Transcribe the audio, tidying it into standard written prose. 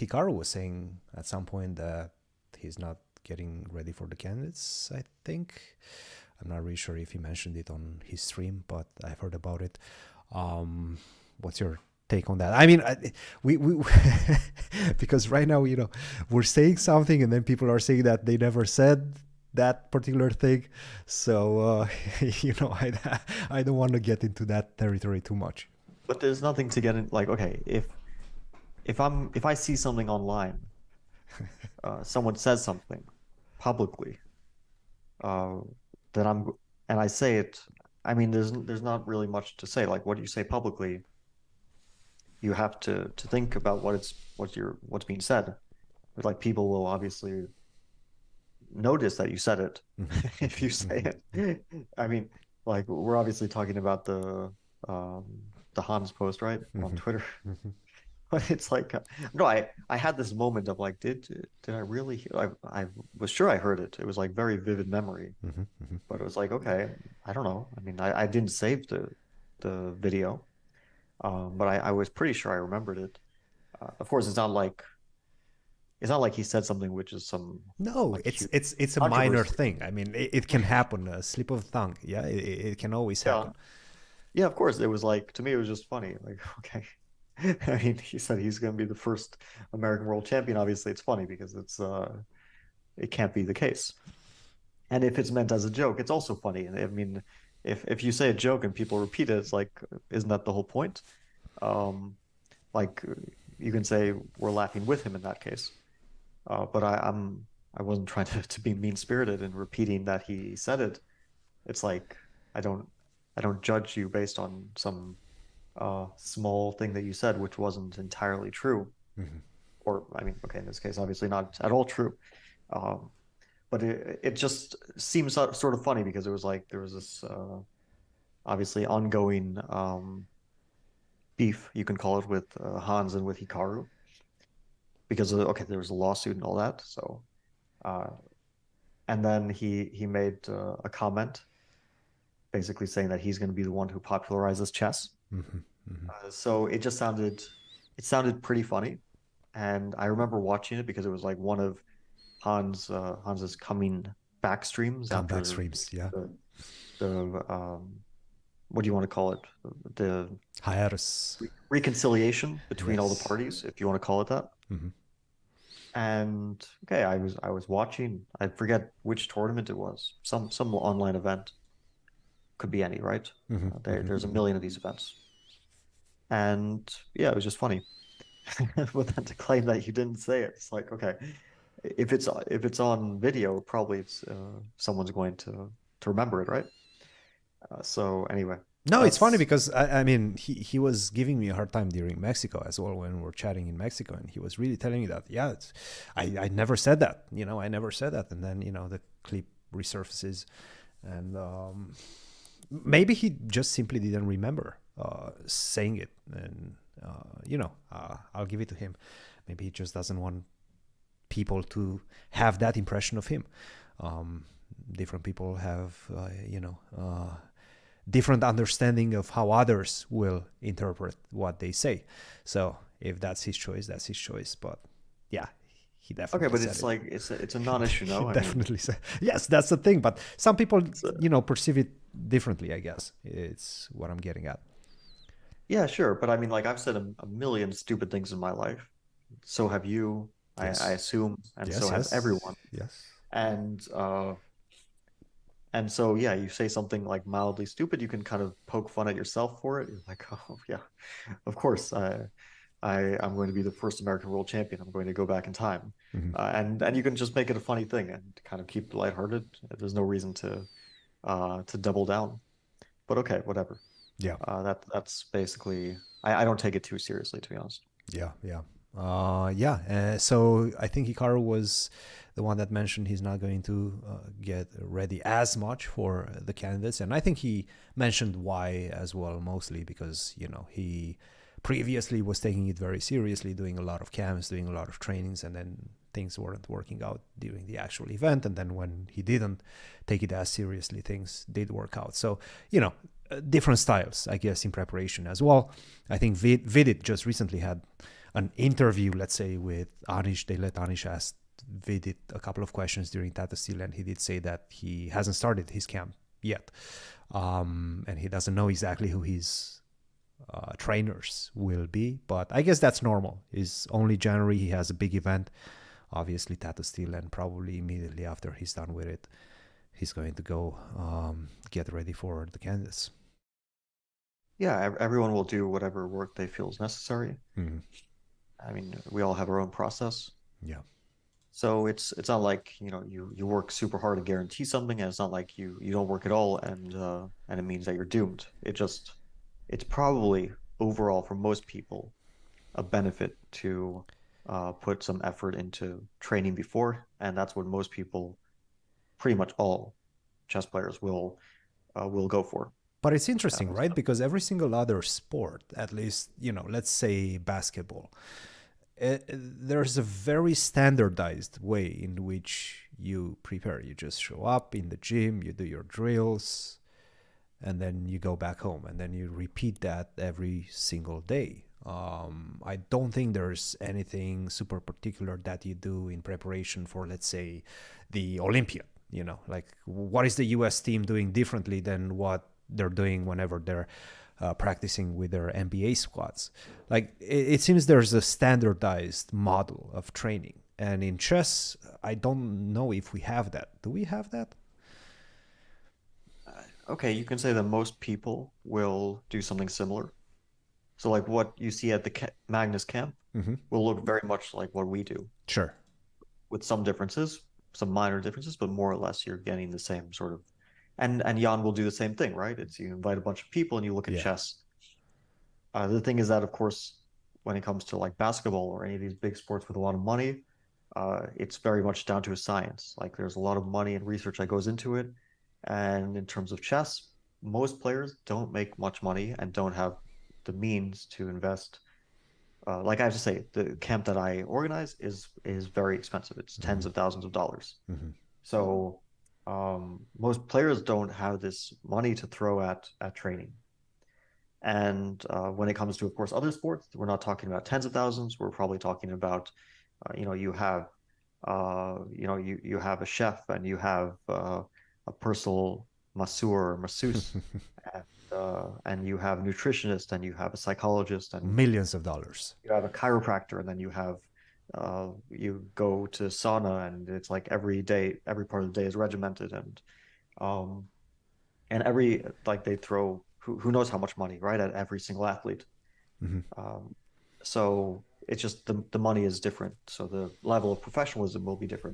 Hikaru was saying at some point that he's not getting ready for the candidates, I think. I'm not really sure if he mentioned it on his stream, but I've heard about it. What's your take on that? I mean, we because right now, we're saying something and then people are saying that they never said that particular thing. So, I don't want to get into that territory too much. But there's nothing to get in. Like, okay, if I see something online, someone says something publicly, uh, that and I say it. I mean, there's not really much to say. Like, what do you say publicly? You have to think about what's being said. But like, people will obviously notice that you said it if you say it. I mean, like, we're obviously talking about um the Hans post, right, on Twitter. But it's like, no, I had this moment of like, did I really hear? I was sure I heard it. It was like very vivid memory, but it was like, okay, I don't know. I mean, I didn't save the video, but I was pretty sure I remembered it. Of course, it's not like he said something which is some No, like it's huge it's a minor controversy. thing. I mean, it can happen, a slip of the tongue. Yeah, it can always Yeah, happen. yeah, of course. It was like, to me, it was just funny. Like, okay. I mean, he said he's going to be the first American world champion. Obviously, it's funny because it can't be the case. And if it's meant as a joke, it's also funny. And I mean, if you say a joke and people repeat it, it's like, isn't that the whole point? Um, like, you can say we're laughing with him in that case. But I wasn't trying to be mean spirited and repeating that he said it. It's like, I don't I don't judge you based on some small thing that you said, which wasn't entirely true. Or, I mean, okay, in this case, obviously not at all true. Um, but it just seems sort of funny because it was like there was this obviously ongoing beef, you can call it, with Hans and with Hikaru because okay, there was a lawsuit and all that. So, uh, and then he made a comment basically saying that he's going to be the one who popularizes chess. So it sounded pretty funny, and I remember watching it because it was like one of Hans's coming back streams Comeback after streams, yeah. the what do you want to call it? The Hiatus. reconciliation between all the Yes. parties, if you want to call it that. And okay, I was watching. I forget which tournament it was. Some online event. Could be any, right? There's a million of these events. And yeah, it was just funny. But then to claim that you didn't say it, it's like, okay, if it's on video, probably it's someone's going to remember it, right? So anyway, No, it's funny that's because I mean he was giving me a hard time during Mexico as well when we were chatting in Mexico, and he was really telling me that I never said that, I never said that, and then the clip resurfaces, and maybe he just simply didn't remember saying it, and I'll give it to him. Maybe he just doesn't want people to have that impression of him. Different people have different understanding of how others will interpret what they say. So if that's his choice, that's his choice. But yeah, he okay, definitely but said it's it. like it's a non-issue, He no? I mean, definitely said yes. That's the thing. But some people, it's a, perceive it differently. I guess it's what I'm getting at. yeah, sure, but I mean, like I've said a million stupid things in my life. So have you, I Yes, assume, and so yes, has yes, everyone. yes. And and so, yeah, you say something like mildly stupid, you can kind of poke fun at yourself for it. You're like, oh yeah, of course, I'm going to be the first American world champion. I'm going to go back in time, and you can just make it a funny thing and kind of keep it lighthearted. There's no reason to double down. But okay, whatever. Yeah. That's basically. I don't take it too seriously, to be honest. Yeah, yeah. Yeah. So I think Hikaru was the one that mentioned he's not going to get ready as much for the candidates. And I think he mentioned why as well, mostly because, he previously was taking it very seriously, doing a lot of camps, doing a lot of trainings, and then things weren't working out during the actual event. And then when he didn't take it as seriously, things did work out. So, different styles, I guess, in preparation as well. I think Vidit just recently had an interview, let's say, with Anish. They let Anish ask Vidit a couple of questions during Tata Steel, and he did say that he hasn't started his camp yet, and he doesn't know exactly who his trainers will be. But I guess that's normal. It's only January. He has a big event, obviously Tata Steel, and probably immediately after he's done with it, he's going to go get ready for the candidates. Yeah, everyone will do whatever work they feel is necessary. Mm-hmm. I mean, we all have our own process. Yeah. So it's not like, you work super hard to guarantee something, and it's not like you don't work at all and it means that you're doomed. It's probably overall for most people a benefit to put some effort into training before, and that's what most people, pretty much all chess players will go for. But it's interesting, right? So, Because every single other sport, at least, let's say basketball, there's a very standardized way in which you prepare. You just show up in the gym, you do your drills, and then you go back home, and then you repeat that every single day. I don't think there's anything super particular that you do in preparation for, let's say, the Olympiad. Like what is the US team doing differently than what they're doing whenever they're practicing with their NBA squads? Like it seems there's a standardized model of training. And in chess, I don't know if we have that. Do we have that? okay, you can say that most people will do something similar. So like what you see at the Magnus camp Mm-hmm. will look very much like what we do, Sure. with some differences, some minor differences, but more or less you're getting the same sort of. And Jan will do the same thing, right? It's you invite a bunch of people and you look at Yeah. chess. The thing is that, of course, when it comes to like basketball or any of these big sports with a lot of money, it's very much down to a science. Like there's a lot of money and research that goes into it. And in terms of chess, most players don't make much money and don't have the means to invest. Like I have to say, the camp that I organize is very expensive. It's Mm-hmm. tens of thousands of dollars. Mm-hmm. So most players don't have this money to throw at training. And when it comes to, of course, other sports, we're not talking about tens of thousands. We're probably talking about, you have, you have a chef and you have a personal masseur, masseuse, and you have a nutritionist and you have a psychologist and Millions of dollars. you have a chiropractor, and then you go to sauna, and it's like every day, every part of the day is regimented, um, and every like they throw who knows how much money right at every single athlete. Mm-hmm. Um, so it's just the money is different, so the level of professionalism will be different.